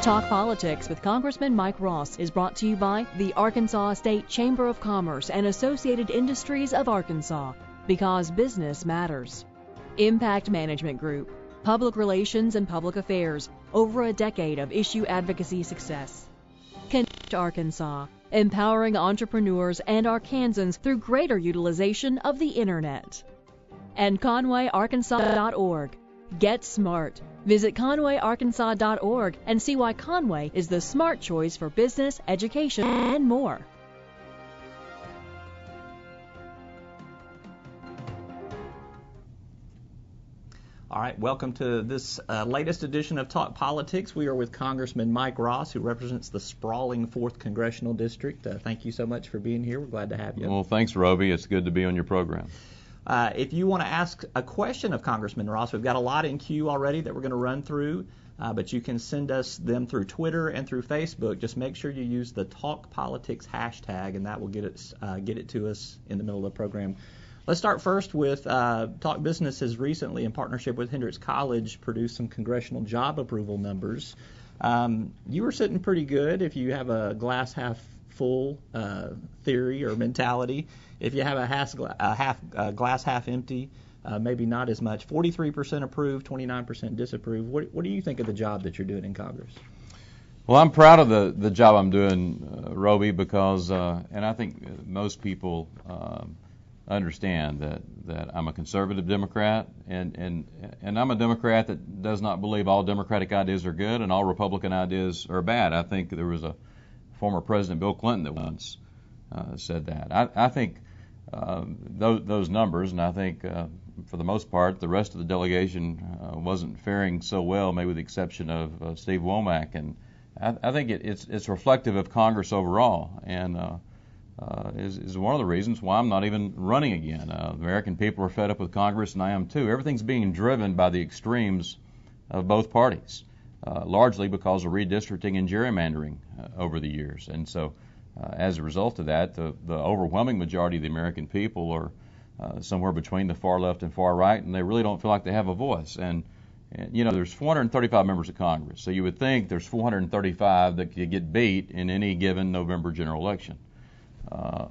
Talk Politics with Congressman Mike Ross is brought to you by the Arkansas State Chamber of Commerce and Associated Industries of Arkansas, because business matters. Impact Management Group, Public Relations and Public Affairs, over a decade of issue advocacy success. Connect Arkansas, empowering entrepreneurs and Arkansans through greater utilization of the Internet. And ConwayArkansas.org. Get smart. Visit ConwayArkansas.org and see why Conway is the smart choice for business, education, and more. All right, welcome to this latest edition of Talk Politics. We are with Congressman Mike Ross, who represents the sprawling 4th Congressional District. Thank you so much for being here. We're glad to have you. Well, thanks, Roby. It's good to be on your program. If you want to ask a question of Congressman Ross, we've got a lot in queue already that we're going to run through, but you can send us them through Twitter and through Facebook. Just make sure you use the Talk Politics hashtag, and that will get it to us in the middle of the program. Let's start first with Talk Business has recently, in partnership with Hendrix College, produced some congressional job approval numbers. You were sitting pretty good if you have a glass half full theory or mentality. If you have a glass half empty, maybe not as much. 43% approved, 29% disapproved. What do you think of the job that you're doing in Congress? Well, I'm proud of the job I'm doing, Roby, because, and I think most people understand that I'm a conservative Democrat, and I'm a Democrat that does not believe all Democratic ideas are good and all Republican ideas are bad. I think there was a former President Bill Clinton that once said that. I think those numbers, and I think for the most part the rest of the delegation wasn't faring so well, maybe with the exception of Steve Womack, and I think it's reflective of Congress overall, and is one of the reasons why I'm not even running again. The American people are fed up with Congress, and I am too. Everything's being driven by the extremes of both parties, largely because of redistricting and gerrymandering over the years. And so as a result of that, the overwhelming majority of the American people are somewhere between the far left and far right, and they really don't feel like they have a voice. And you know, there's 435 members of Congress, so you would think there's 435 that could get beat in any given November general election.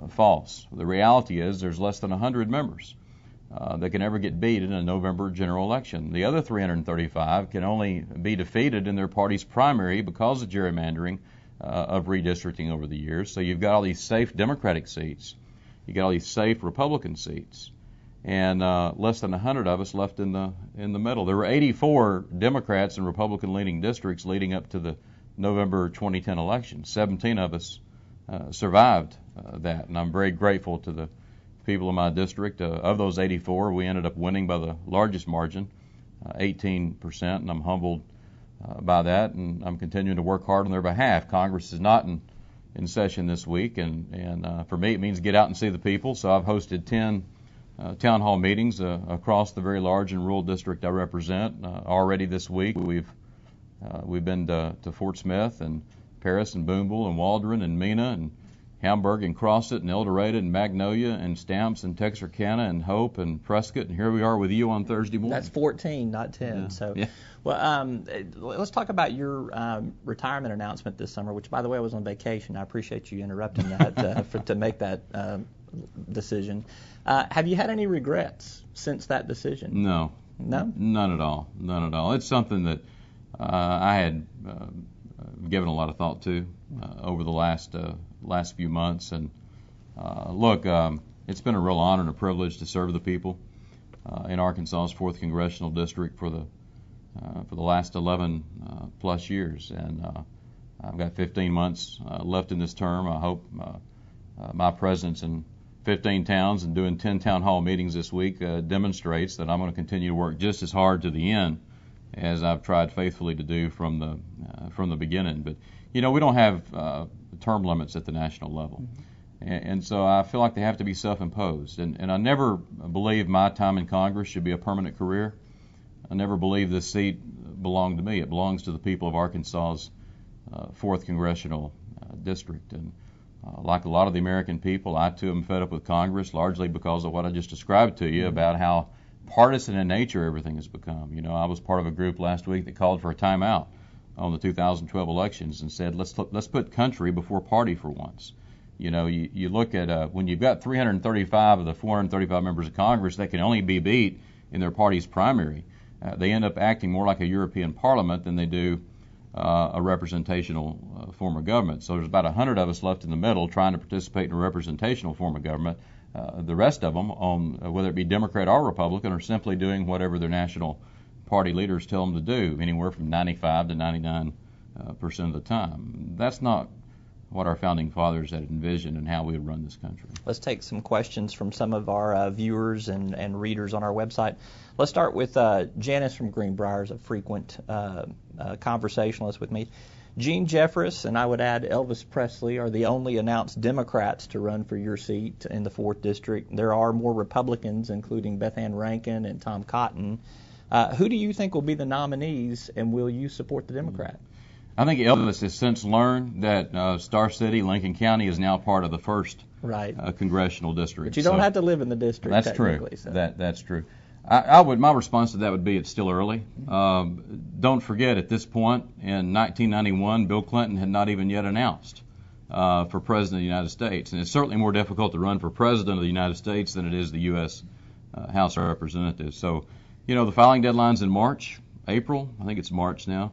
False. The reality is there's less than 100 members that can ever get beat in a November general election. The other 335 can only be defeated in their party's primary because of gerrymandering of redistricting over the years. So you've got all these safe Democratic seats, you got all these safe Republican seats, and less than 100 of us left in the middle. There were 84 Democrats in Republican-leaning districts leading up to the November 2010 election. 17 of us survived that, and I'm very grateful to the people in my district. Of those 84, we ended up winning by the largest margin, 18%, and I'm humbled by that, and I'm continuing to work hard on their behalf. Congress is not in session this week, and for me it means get out and see the people, so I've hosted 10 town hall meetings across the very large and rural district I represent. Already this week we've been to Fort Smith and Paris and Boonville and Waldron and Mena and Hamburg and Crossett and El Dorado and Magnolia and Stamps and Texarkana and Hope and Prescott, and here we are with you on Thursday morning. That's 14, not 10. Yeah. So, yeah. Well, let's talk about your retirement announcement this summer, which, by the way, I was on vacation. I appreciate you interrupting that to make that decision. Have you had any regrets since that decision? No. No? None at all. None at all. It's something that I had given a lot of thought to over the last few months, and look, it's been a real honor and a privilege to serve the people in Arkansas's 4th Congressional District for the last 11 plus years, and I've got 15 months left in this term. I hope my presence in 15 towns and doing 10 town hall meetings this week demonstrates that I'm going to continue to work just as hard to the end as I've tried faithfully to do from the beginning. But you know, we don't have term limits at the national level, and so I feel like they have to be self-imposed. And I never believe my time in Congress should be a permanent career. I never believe this seat belonged to me. It belongs to the people of Arkansas's 4th Congressional District. And like a lot of the American people, I too am fed up with Congress, largely because of what I just described to you about how partisan in nature everything has become. You know, I was part of a group last week that called for a timeout on the 2012 elections and said, let's put country before party for once. You know, you look at when you've got 335 of the 435 members of Congress that can only be beat in their party's primary, they end up acting more like a European Parliament than they do a representational form of government. So there's about 100 of us left in the middle trying to participate in a representational form of government. The rest of them, whether it be Democrat or Republican, are simply doing whatever their national party leaders tell them to do, anywhere from 95 to 99% of the time. That's not what our founding fathers had envisioned and how we would run this country. Let's take some questions from some of our viewers and readers on our website. Let's start with Janice from Greenbrier, a frequent conversationalist with me. Gene Jeffress, and I would add Elvis Presley, are the only announced Democrats to run for your seat in the 4th District. There are more Republicans, including Beth Ann Rankin and Tom Cotton. Who do you think will be the nominees, and will you support the Democrat? I think Elvis has since learned that Star City, Lincoln County, is now part of the 1st congressional district. But you don't have to live in the district. That's true. So. That's true. My response to that would be it's still early. Don't forget, at this point in 1991, Bill Clinton had not even yet announced for President of the United States. And it's certainly more difficult to run for President of the United States than it is the U.S. House of Representatives. So, you know, the filing deadline's in March, April. I think it's March now.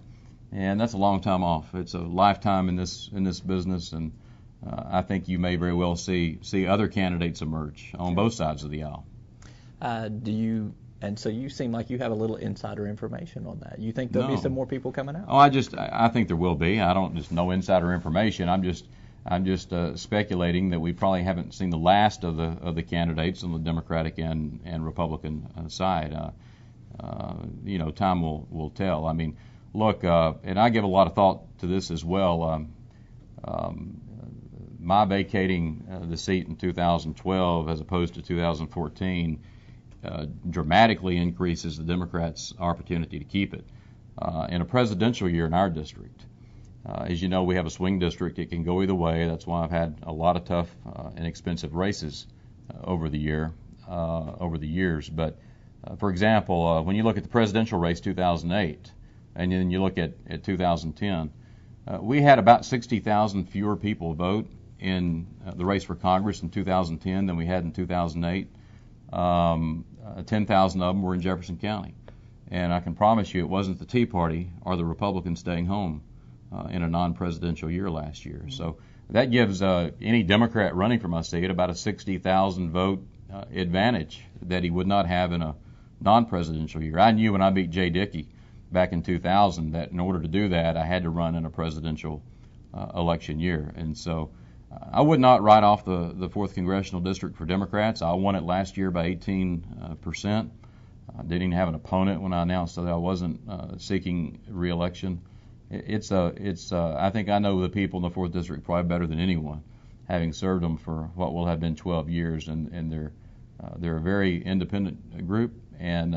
And that's a long time off. It's a lifetime in this business, and I think you may very well see other candidates emerge on both sides of the aisle. And so you seem like you have a little insider information on that. You think there'll be some more people coming out? Oh, I think there will be. I don't just know insider information. I'm just speculating that we probably haven't seen the last of the candidates on the Democratic and Republican side. You know, time will tell. I mean, look, and I give a lot of thought to this as well. My vacating the seat in 2012 as opposed to 2014 dramatically increases the Democrats' opportunity to keep it. In a presidential year in our district, as you know, we have a swing district. It can go either way. That's why I've had a lot of tough and expensive races over the years. But for example, when you look at the presidential race 2008, and then you look at 2010, we had about 60,000 fewer people vote in the race for Congress in 2010 than we had in 2008. 10,000 of them were in Jefferson County. And I can promise you it wasn't the Tea Party or the Republicans staying home in a non-presidential year last year. So that gives any Democrat running for my seat about a 60,000 vote advantage that he would not have in a non-presidential year. I knew when I beat Jay Dickey back in 2000 that in order to do that I had to run in a presidential election year. And so I would not write off the 4th Congressional District for Democrats. I won it last year by 18%. I didn't even have an opponent when I announced that I wasn't seeking re-election. I think I know the people in the 4th District probably better than anyone, having served them for what will have been 12 years, and they're a very independent group, and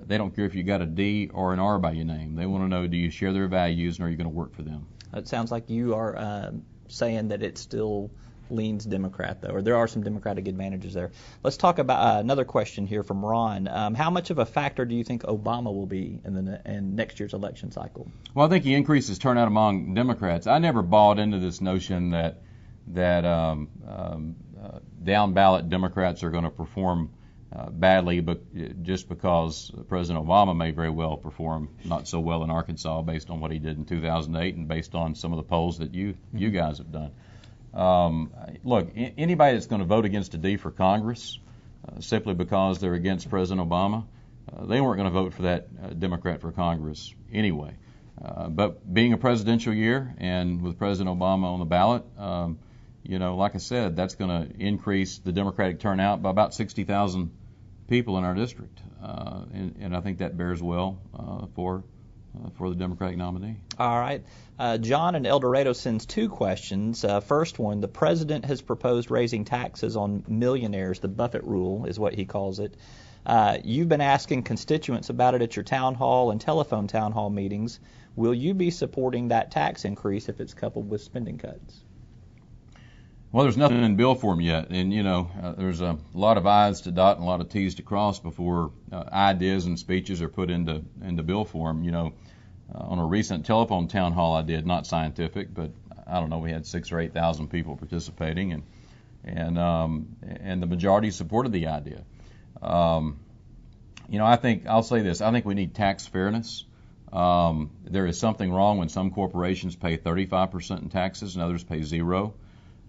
they don't care if you got a D or an R by your name. They want to know, do you share their values, and are you going to work for them? It sounds like you are saying that it still leans Democrat, though, or there are some Democratic advantages there. Let's talk about another question here from Ron. How much of a factor do you think Obama will be in next year's election cycle? Well, I think he increases turnout among Democrats. I never bought into this notion that down ballot Democrats are going to perform badly, but just because President Obama may very well perform not so well in Arkansas based on what he did in 2008 and based on some of the polls that you guys have done. Look, anybody that's going to vote against a D for Congress simply because they're against President Obama, they weren't going to vote for that Democrat for Congress anyway. But being a presidential year and with President Obama on the ballot, like I said, that's going to increase the Democratic turnout by about 60,000 people in our district, and I think that bears well for the Democratic nominee. All right. John in El Dorado sends two questions. First one, the president has proposed raising taxes on millionaires. The Buffett rule is what he calls it. You've been asking constituents about it at your town hall and telephone town hall meetings. Will you be supporting that tax increase if it's coupled with spending cuts? Well, there's nothing in bill form yet, and there's a lot of I's to dot and a lot of T's to cross before ideas and speeches are put into bill form. on a recent telephone town hall I did, not scientific, but I don't know, we had 6,000 or 8,000 people participating, and the majority supported the idea. I think I'll say this: I think we need tax fairness. There is something wrong when some corporations pay 35% in taxes and others pay 0.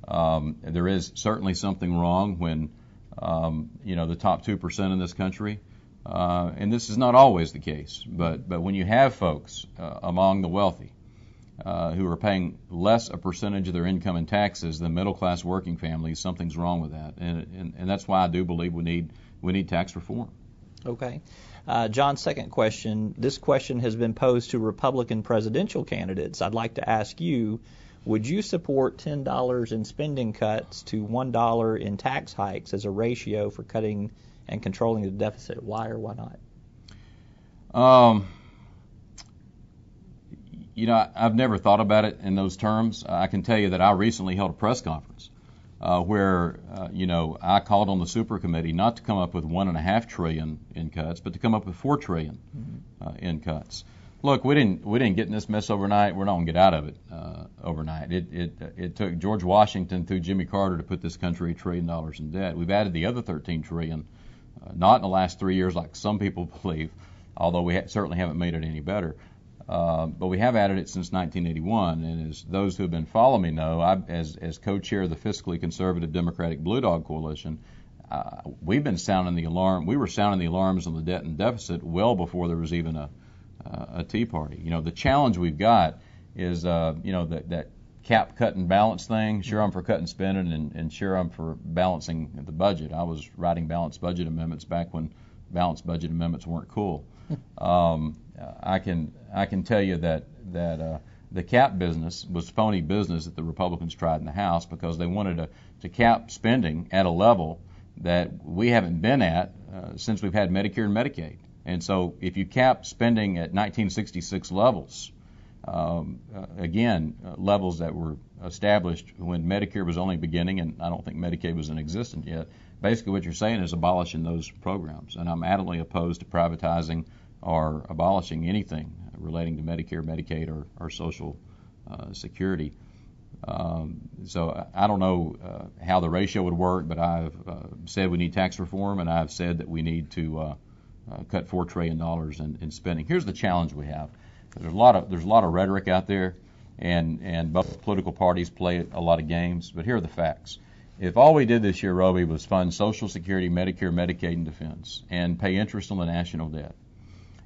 There is certainly something wrong when the top 2% in this country, and this is not always the case, but when you have folks among the wealthy who are paying less a percentage of their income in taxes than middle-class working families, something's wrong with that, and that's why I do believe we need tax reform. Okay. John's second question. This question has been posed to Republican presidential candidates. I'd like to ask you, would you support $10 in spending cuts to $1 in tax hikes as a ratio for cutting and controlling the deficit? Why or why not? I've never thought about it in those terms. I can tell you that I recently held a press conference where I called on the super committee not to come up with $1.5 trillion in cuts, but to come up with $4 trillion in cuts. Look, we didn't get in this mess overnight. We're not going to get out of it overnight. It took George Washington through Jimmy Carter to put this country $1 trillion in debt. We've added the other $13 trillion, not in the last 3 years like some people believe, although we certainly haven't made it any better. But we have added it since 1981, and as those who have been following me know, as co-chair of the fiscally conservative Democratic Blue Dog Coalition, we've been sounding the alarm. We were sounding the alarms on the debt and deficit well before there was even a Tea Party. The challenge we've got is that cap, cut, and balance thing. Sure, I'm for cutting spending, and sure, I'm for balancing the budget. I was writing balanced budget amendments back when balanced budget amendments weren't cool. I can tell you that the cap business was phony business that the Republicans tried in the House because they wanted to cap spending at a level that we haven't been at since we've had Medicare and Medicaid. And so if you cap spending at 1966 levels, levels that were established when Medicare was only beginning, and I don't think Medicaid was in existence yet, basically what you're saying is abolishing those programs. And I'm adamantly opposed to privatizing or abolishing anything relating to Medicare, Medicaid, or Social Security. So I don't know how the ratio would work, but I've said we need tax reform, and I've said that we need to cut $4 trillion in spending. Here's the challenge we have. There's a lot of rhetoric out there, and both political parties play a lot of games, but here are the facts. If all we did this year, Roby, was fund Social Security, Medicare, Medicaid, and defense, and pay interest on the national debt,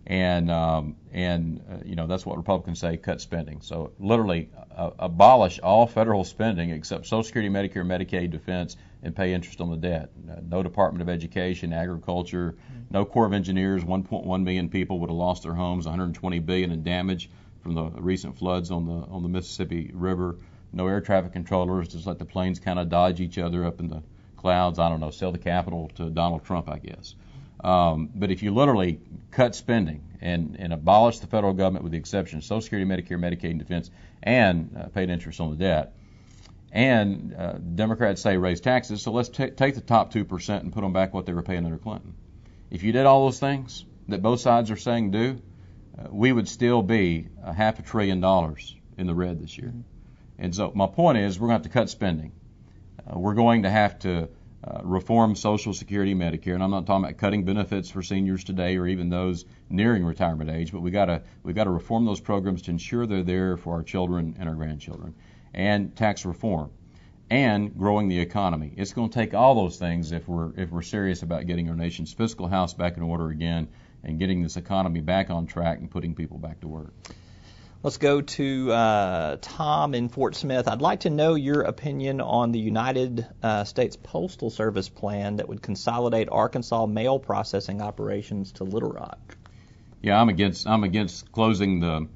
and that's what Republicans say, cut spending. So literally abolish all federal spending except Social Security, Medicare, Medicaid, defense, and pay interest on the debt. No Department of Education, agriculture, no Corps of Engineers. 1.1 million people would have lost their homes, $120 billion in damage from the recent floods on the Mississippi River. No air traffic controllers, just let the planes kind of dodge each other up in the clouds. I don't know, sell the Capitol to Donald Trump, I guess. But if you literally cut spending and abolish the federal government with the exception of Social Security, Medicare, Medicaid, and defense, and paid interest on the debt, and Democrats say raise taxes, so let's take the top 2% and put them back what they were paying under Clinton. If you did all those things that both sides are saying do, we would still be $500 billion in the red this year. And so my point is we're going to have to cut spending. We're going to have to reform Social Security, Medicare, and I'm not talking about cutting benefits for seniors today or even those nearing retirement age, but we got to reform those programs to ensure they're there for our children and our grandchildren, and tax reform, and growing the economy. It's going to take all those things if we're serious about getting our nation's fiscal house back in order again and getting this economy back on track and putting people back to work. Let's go to Tom in Fort Smith. I'd like to know your opinion on the United States Postal Service plan that would consolidate Arkansas mail processing operations to Little Rock. Yeah, I'm against closing the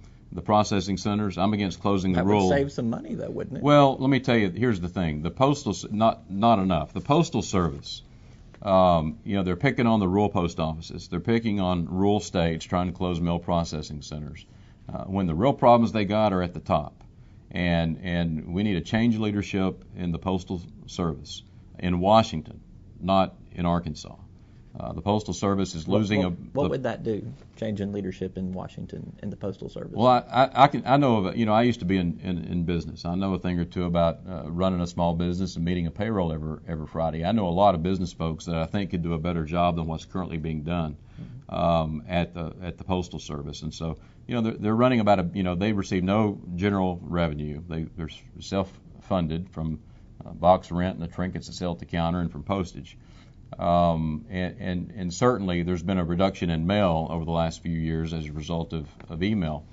processing centers. I'm against closing the rural. That would save some money, though, wouldn't it? Well, let me tell you. Here's the thing: the postal not enough. The Postal Service, they're picking on the rural post offices. They're picking on rural states trying to close mail processing centers. When the real problems they got are at the top, and we need a change of leadership in the Postal Service in Washington, not in Arkansas. The Postal Service is losing What would that do, changing leadership in Washington in the Postal Service? Well, I know of, I used to be in business. I know a thing or two about running a small business and meeting a payroll every Friday. I know a lot of business folks that I think could do a better job than what's currently being done at the Postal Service. And so, they're running about they receive no general revenue. They're self-funded from box rent and the trinkets that sell at the counter and from postage. And certainly there's been a reduction in mail over the last few years as a result of email.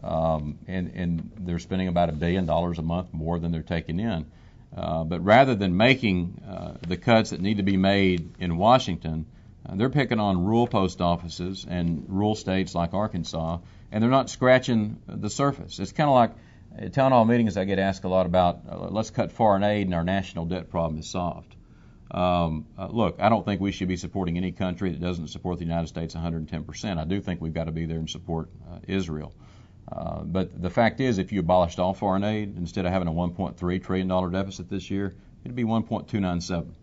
And they're spending about $1 billion a month more than they're taking in. But rather than making the cuts that need to be made in Washington, they're picking on rural post offices and rural states like Arkansas, and they're not scratching the surface. It's kind of like at town hall meetings I get asked a lot about, let's cut foreign aid and our national debt problem is solved. Look, I don't think we should be supporting any country that doesn't support the United States 110%. I do think we've got to be there and support Israel. But the fact is, if you abolished all foreign aid, instead of having a $1.3 trillion deficit this year, it'd be 1.297.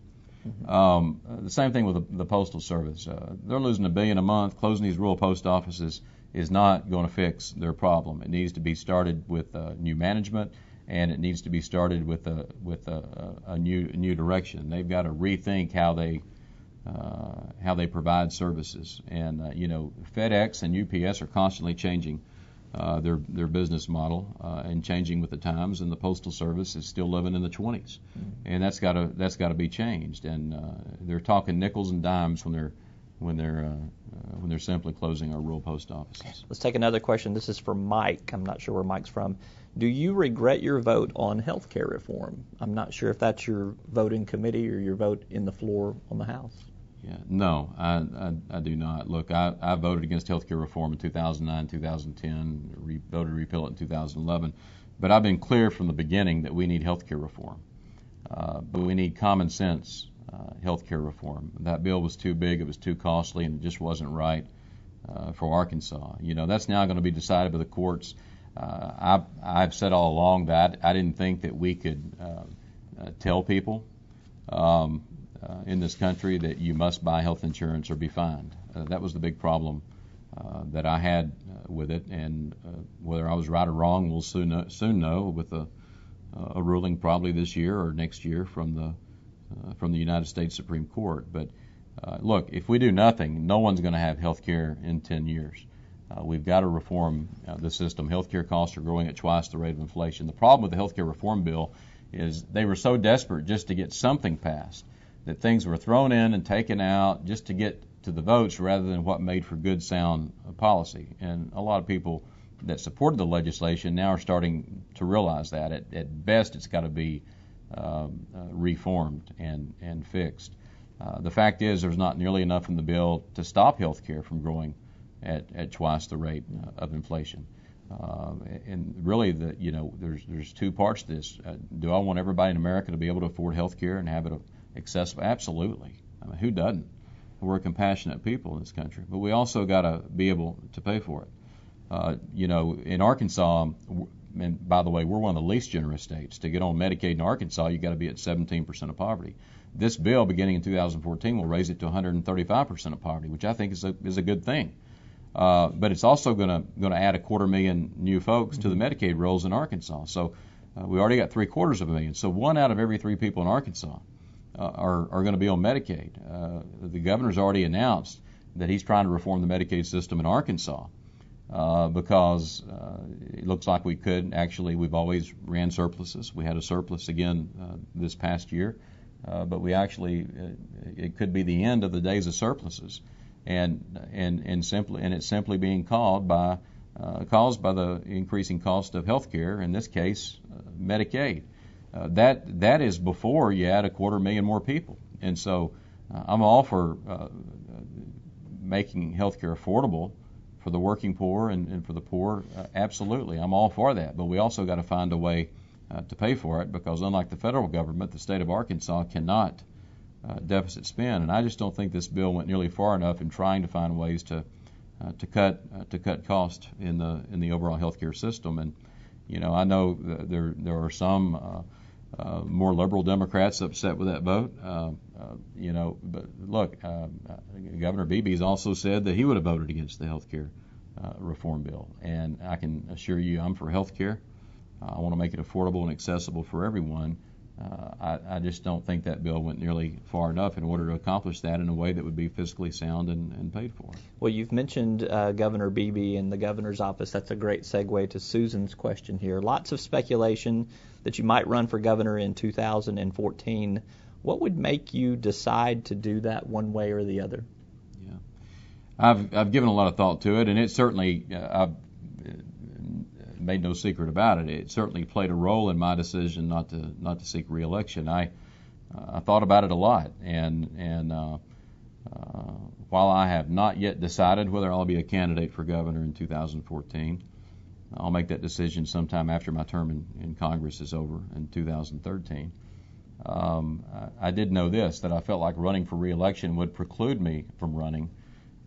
The same thing with the Postal Service. They're losing $1 billion a month. Closing these rural post offices is not going to fix their problem. It needs to be started with new management, and it needs to be started with a new direction. They've got to rethink how they provide services. And FedEx and UPS are constantly changing their business model and changing with the times. And the Postal Service is still living in the 20s, and that's got to be changed. And they're talking nickels and dimes when they're simply closing our rural post offices. Let's take another question. This is for Mike. I'm not sure where Mike's from. Do you regret your vote on health care reform? I'm not sure if that's your vote in committee or your vote in the floor on the House. Yeah, no, I do not. Look, I voted against health care reform in 2009, 2010, voted to repeal it in 2011. But I've been clear from the beginning that we need health care reform. But we need common sense health care reform. That bill was too big, it was too costly, and it just wasn't right for Arkansas. That's now going to be decided by the courts. I've said all along that I didn't think that we could tell people in this country that you must buy health insurance or be fined. That was the big problem that I had with it, and whether I was right or wrong, we'll soon know with a ruling probably this year or next year from the United States Supreme Court. But look, if we do nothing, no one's going to have health care in 10 years. We've got to reform the system. Healthcare costs are growing at twice the rate of inflation. The problem with the healthcare reform bill is they were so desperate just to get something passed that things were thrown in and taken out just to get to the votes rather than what made for good, sound policy. And a lot of people that supported the legislation now are starting to realize that. At best, it's got to be reformed and fixed. The fact is there's not nearly enough in the bill to stop health care from growing at twice the rate of inflation. And really, there's two parts to this. Do I want everybody in America to be able to afford health care and have it accessible? Absolutely. I mean, who doesn't? We're compassionate people in this country, but we also got to be able to pay for it. In Arkansas, and by the way, we're one of the least generous states. To get on Medicaid in Arkansas, you got to be at 17% of poverty. This bill, beginning in 2014, will raise it to 135% of poverty, which I think is a good thing. But it's also going to add 250,000 new folks to the Medicaid rolls in Arkansas. So we already got 750,000. So 1 out of every 3 people in Arkansas are going to be on Medicaid. The governor's already announced that he's trying to reform the Medicaid system in Arkansas because it looks like we could. Actually, we've always ran surpluses. We had a surplus again this past year, but we actually it could be the end of the days of surpluses. And it's simply being caused by the increasing cost of health care, in this case, Medicaid. That is before you add 250,000 more people. And so I'm all for making health care affordable for the working poor and for the poor. Absolutely, I'm all for that. But we also got to find a way to pay for it, because unlike the federal government, the state of Arkansas cannot deficit spend, and I just don't think this bill went nearly far enough in trying to find ways to cut cost in the overall healthcare system. And I know there are some more liberal Democrats upset with that vote. But look, Governor Beebe's also said that he would have voted against the health care reform bill, and I can assure you I'm for health care. I want to make it affordable and accessible for everyone. I just don't think that bill went nearly far enough in order to accomplish that in a way that would be fiscally sound and paid for. Well, you've mentioned Governor Beebe and the governor's office. That's a great segue to Susan's question here. Lots of speculation that you might run for governor in 2014. What would make you decide to do that one way or the other? Yeah, I've given a lot of thought to it, and it certainly I've made no secret about it. It certainly played a role in my decision not to seek re-election. I thought about it a lot, and while I have not yet decided whether I'll be a candidate for governor in 2014, I'll make that decision sometime after my term in Congress is over in 2013. I did know this, that I felt like running for re-election would preclude me from running,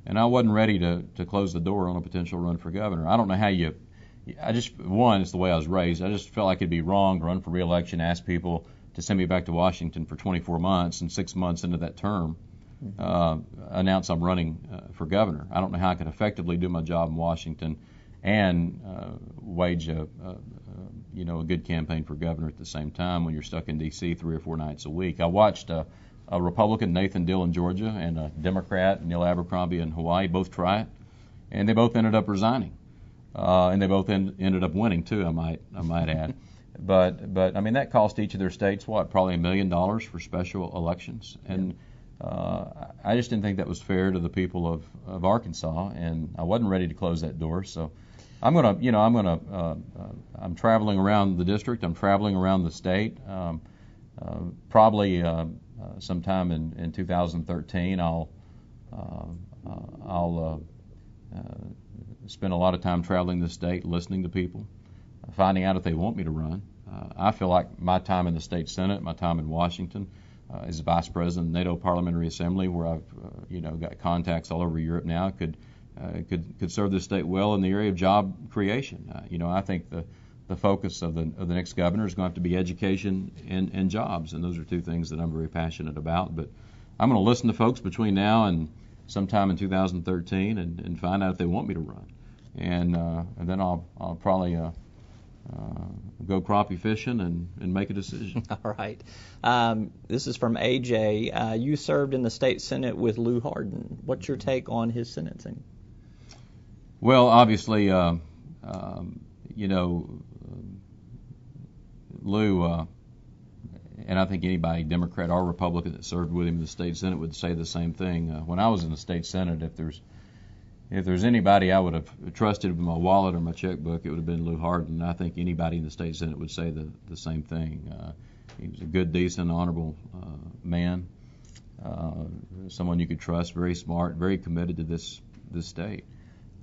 and I wasn't ready to close the door on a potential run for governor. I don't know how it's the way I was raised. I just felt like it'd be wrong to run for re-election, ask people to send me back to Washington for 24 months, and 6 months into that term, announce I'm running for governor. I don't know how I could effectively do my job in Washington and wage a good campaign for governor at the same time when you're stuck in D.C. 3 or 4 nights a week. I watched a Republican, Nathan Dill in Georgia, and a Democrat, Neil Abercrombie in Hawaii, both try it, and they both ended up resigning. And they both ended up winning too, I might add. But I mean, that cost each of their states probably $1 million for special elections, and I just didn't think that was fair to the people of Arkansas, and I wasn't ready to close that door. So I'm traveling around the district, I'm traveling around the state. Probably sometime in 2013, I'll spend a lot of time traveling the state, listening to people, finding out if they want me to run. I feel like my time in the state Senate, my time in Washington, as vice president of the NATO Parliamentary Assembly, where I've got contacts all over Europe now, could serve this state well in the area of job creation. I think the focus of the next governor is going to have to be education and jobs, and those are two things that I'm very passionate about. But I'm going to listen to folks between now and sometime in 2013 and find out if they want me to run. And then I'll probably go crappie fishing and make a decision. All right. This is from AJ. You served in the state Senate with Lou Hardin. What's your take on his sentencing? Well, obviously, Lou, and I think anybody, Democrat or Republican, that served with him in the state Senate would say the same thing. When I was in the state Senate, if there's anybody I would have trusted with my wallet or my checkbook, it would have been Lou Hardin. I think anybody in the state Senate would say the same thing. He was a good, decent, honorable man, someone you could trust, very smart, very committed to this state.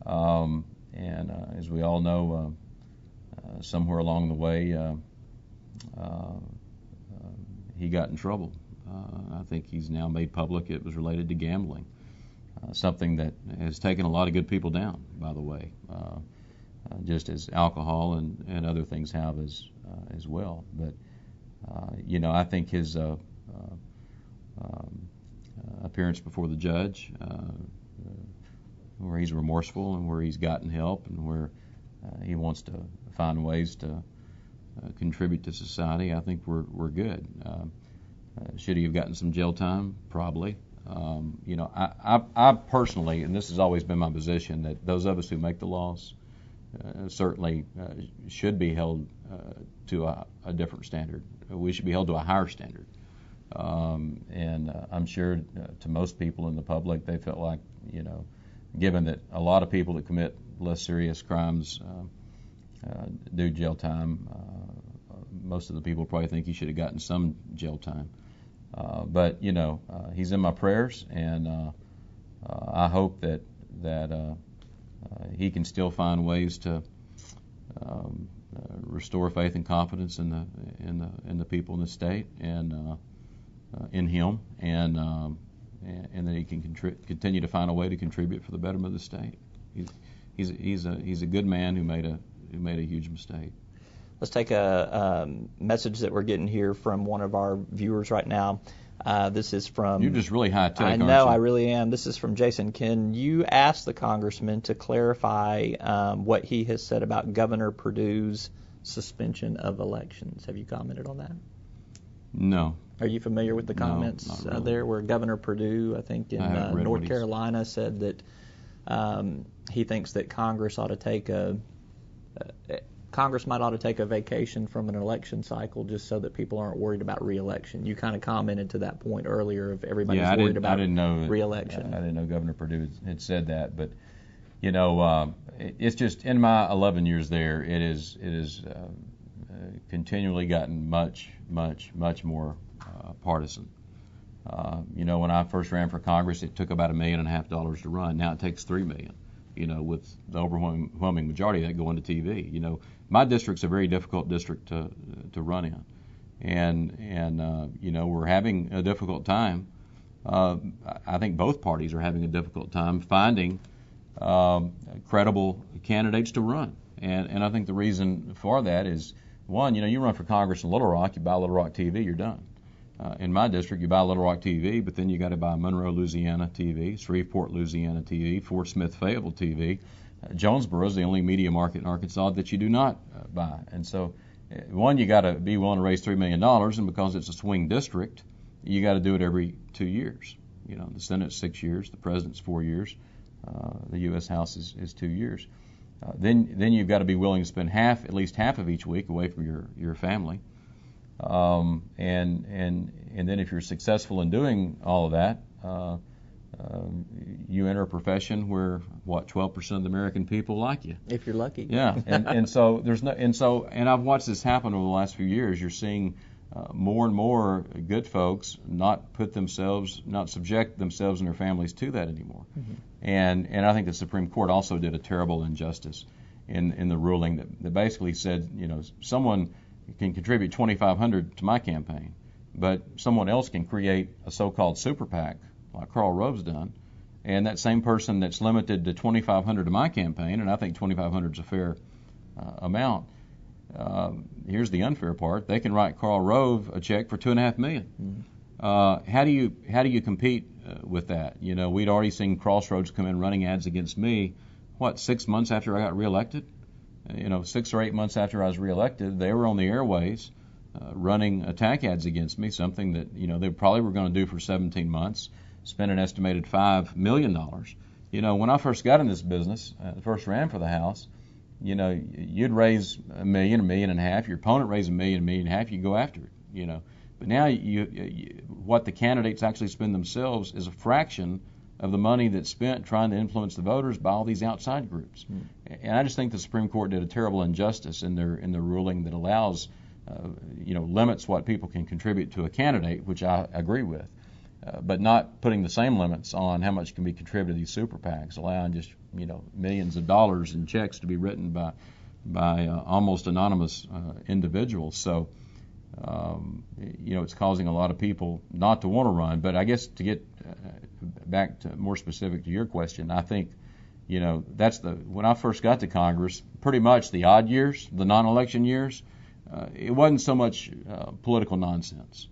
And as we all know, somewhere along the way, he got in trouble. I think he's now made public it was related to gambling. Something that has taken a lot of good people down, by the way, just as alcohol and other things have as well. But I think his appearance before the judge, where he's remorseful and where he's gotten help and where he wants to find ways to contribute to society, I think we're good. Should he have gotten some jail time? Probably. I personally, and this has always been my position, that those of us who make the laws certainly should be held to a different standard. We should be held to a higher standard. And I'm sure to most people in the public, they felt like, given that a lot of people that commit less serious crimes do jail time, most of the people probably think he should have gotten some jail time. But he's in my prayers, and I hope that he can still find ways to restore faith and confidence in the people in the state and in him, and that he can continue to find a way to contribute for the betterment of the state. He's a good man who made a huge mistake. Let's take a message that we're getting here from one of our viewers right now. This is from... You're just really high tech, I aren't know, you? I really am. This is from Jason. Can you ask the congressman to clarify what he has said about Governor Perdue's suspension of elections? Have you commented on that? No. Are you familiar with the comments not really. there where Governor Perdue, I think in North Carolina, said that he thinks that Congress ought to take Congress might ought to take a vacation from an election cycle just so that people aren't worried about re-election. You kind of commented to that point earlier of everybody's worried about re-election. I didn't know Governor Perdue had said that, but you know, it's just in my 11 years there, it is continually gotten much more partisan. You know, when I first ran for Congress, it took about $1.5 million to run. Now it takes $3 million. You know, with the overwhelming majority of that going to TV. You know, my district's a very difficult district to run in, and you know, we're having a difficult time. I think both parties are having a difficult time finding credible candidates to run, and I think the reason for that is, one, you know, you run for Congress in Little Rock, you buy Little Rock TV, you're done. In my district, you buy Little Rock TV, but then you got to buy Monroe, Louisiana TV, Shreveport, Louisiana TV, Fort Smith, Fayetteville TV. Jonesboro is the only media market in Arkansas that you do not buy. And so, one, you got to be willing to raise $3 million, and because it's a swing district, you got to do it every 2 years. You know, the Senate's 6 years, the President's 4 years, the U.S. House is 2 years. Then you've got to be willing to spend at least half of each week away from your family. And then if you're successful in doing all of that, you enter a profession where 12% of the American people like you. If you're lucky. Yeah, and so I've watched this happen over the last few years. You're seeing more and more good folks not subject themselves and their families to that anymore. Mm-hmm. And I think the Supreme Court also did a terrible injustice in the ruling that basically said, you know, someone can contribute $2,500 to my campaign, but someone else can create a so-called super PAC like Karl Rove's done, and that same person that's limited to $2,500 to my campaign, and I think $2,500 is a fair amount. Here's the unfair part: they can write Karl Rove a check for $2.5 million. Mm-hmm. How do you compete with that? You know, we'd already seen Crossroads come in running ads against me. 6 months after I got reelected? You know, 6 or 8 months after I was reelected, they were on the airways running attack ads against me, something that, you know, they probably were going to do for 17 months, spend an estimated $5 million. You know, when I first got in this business, first ran for the House, you know, you'd raise $1 million, $1.5 million, your opponent raised $1 million, $1.5 million, you go after it, you know. But now what the candidates actually spend themselves is a fraction of the money that's spent trying to influence the voters by all these outside groups. And I just think the Supreme Court did a terrible injustice in their ruling that allows, limits what people can contribute to a candidate, which I agree with, but not putting the same limits on how much can be contributed to these super PACs, allowing just, you know, millions of dollars in checks to be written by almost anonymous individuals. So, it's causing a lot of people not to want to run. But I guess to get back to more specific to your question, I think, you know, when I first got to Congress, pretty much the odd years, the non-election years, it wasn't so much political nonsense.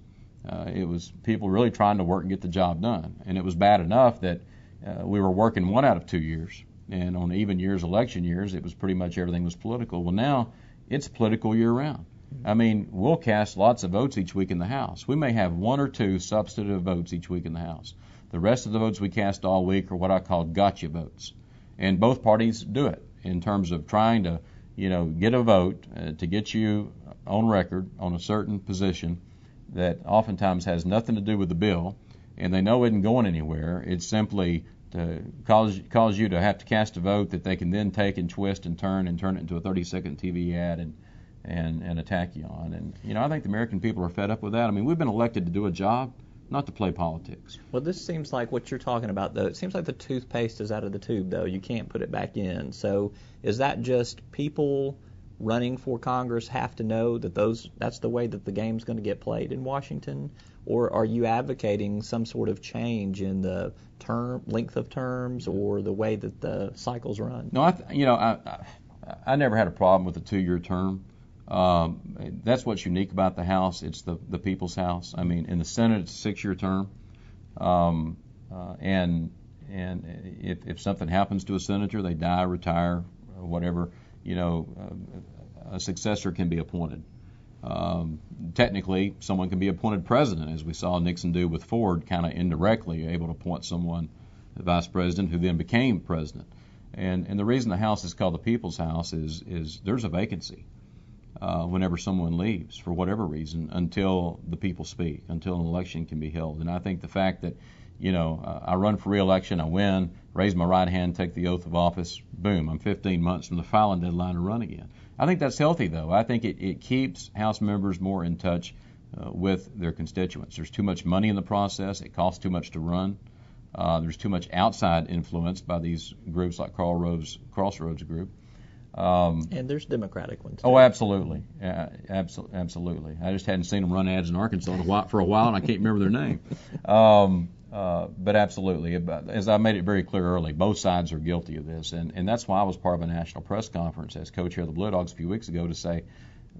It was people really trying to work and get the job done. And it was bad enough that we were working 1 out of 2 years. And on even years, election years, it was pretty much everything was political. Well, now it's political year-round. I mean, we'll cast lots of votes each week in the House. We may have 1 or 2 substantive votes each week in the House. The rest of the votes we cast all week are what I call gotcha votes. And both parties do it in terms of trying to, you know, get a vote to get you on record on a certain position that oftentimes has nothing to do with the bill, and they know it isn't going anywhere. It's simply to cause you to have to cast a vote that they can then take and twist and turn it into a 30-second TV ad and attack you on. And, you know, I think the American people are fed up with that. I mean, we've been elected to do a job, not to play politics. Well, this seems like what you're talking about, though. It seems like the toothpaste is out of the tube, though. You can't put it back in. So is that just people running for Congress have to know that that's the way that the game's going to get played in Washington? Or are you advocating some sort of change in the length of terms or the way that the cycles run? No, I never had a problem with a 2-year term. That's what's unique about the House. It's the people's House. I mean, in the Senate, it's a 6-year term. And if something happens to a senator, they die, retire, or whatever, a successor can be appointed. Technically, someone can be appointed president, as we saw Nixon do with Ford, kind of indirectly able to appoint someone vice president who then became president. And the reason the House is called the People's House is there's a vacancy whenever someone leaves for whatever reason until the people speak, until an election can be held. And I think the fact that I run for re-election, I win, raise my right hand, take the oath of office, boom, I'm 15 months from the filing deadline to run again. I think that's healthy, though. I think it keeps House members more in touch with their constituents. There's too much money in the process. It costs too much to run. There's too much outside influence by these groups like Crossroads Group. And there's Democratic ones, too. Oh, absolutely. Absolutely. I just hadn't seen them run ads in Arkansas for a while, and I can't remember their name. But absolutely. As I made it very clear early, both sides are guilty of this. And that's why I was part of a national press conference as co-chair of the Blue Dogs a few weeks ago to say,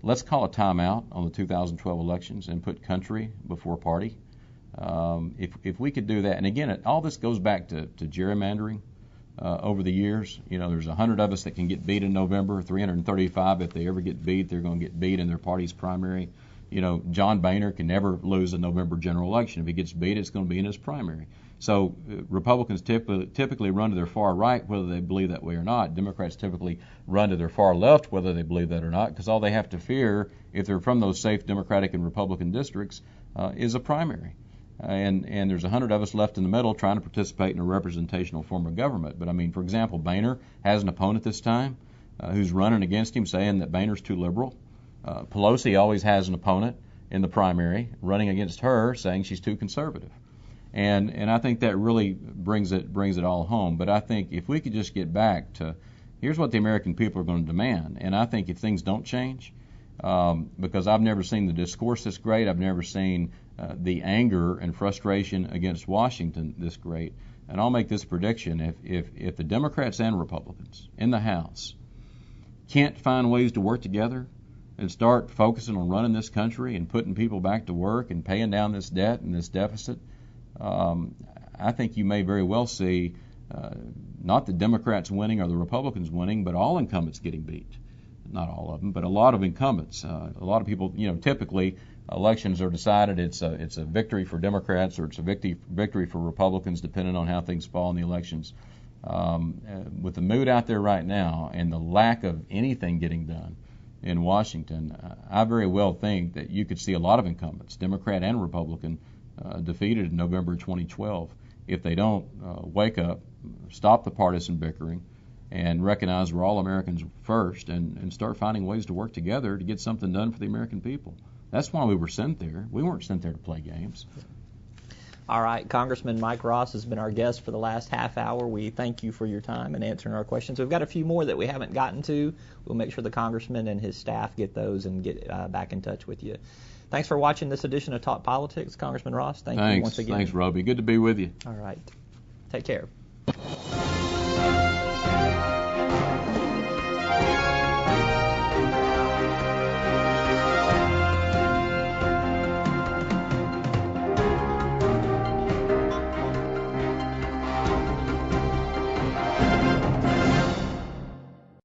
let's call a timeout on the 2012 elections and put country before party. If we could do that, and again, all this goes back to gerrymandering over the years. There's 100 of us that can get beat in November, 335 if they ever get beat, they're going to get beat in their party's primary. John Boehner can never lose a November general election. If he gets beat, it's going to be in his primary. So Republicans typically run to their far right, whether they believe that way or not. Democrats typically run to their far left, whether they believe that or not, because all they have to fear, if they're from those safe Democratic and Republican districts, is a primary. And there's 100 of us left in the middle trying to participate in a representational form of government. But, I mean, for example, Boehner has an opponent this time who's running against him saying that Boehner's too liberal. Pelosi always has an opponent in the primary running against her saying she's too conservative. And I think that really brings it all home. But I think if we could just get back to here's what the American people are going to demand. And I think if things don't change, because I've never seen the discourse this great, I've never seen the anger and frustration against Washington this great. And I'll make this prediction. If the Democrats and Republicans in the House can't find ways to work together and start focusing on running this country and putting people back to work and paying down this debt and this deficit, I think you may very well see not the Democrats winning or the Republicans winning, but all incumbents getting beat. Not all of them, but a lot of incumbents. A lot of people, typically elections are decided it's a victory for Democrats or it's a victory for Republicans, depending on how things fall in the elections. With the mood out there right now and the lack of anything getting done in Washington, I very well think that you could see a lot of incumbents, Democrat and Republican, defeated in November 2012 if they don't wake up, stop the partisan bickering, and recognize we're all Americans first and start finding ways to work together to get something done for the American people. That's why we were sent there. We weren't sent there to play games. All right, Congressman Mike Ross has been our guest for the last half hour. We thank you for your time and answering our questions. We've got a few more that we haven't gotten to. We'll make sure the Congressman and his staff get those and get back in touch with you. Thanks for watching this edition of Talk Politics, Congressman Ross. Thank you once again. Thanks, Robbie. Good to be with you. All right. Take care.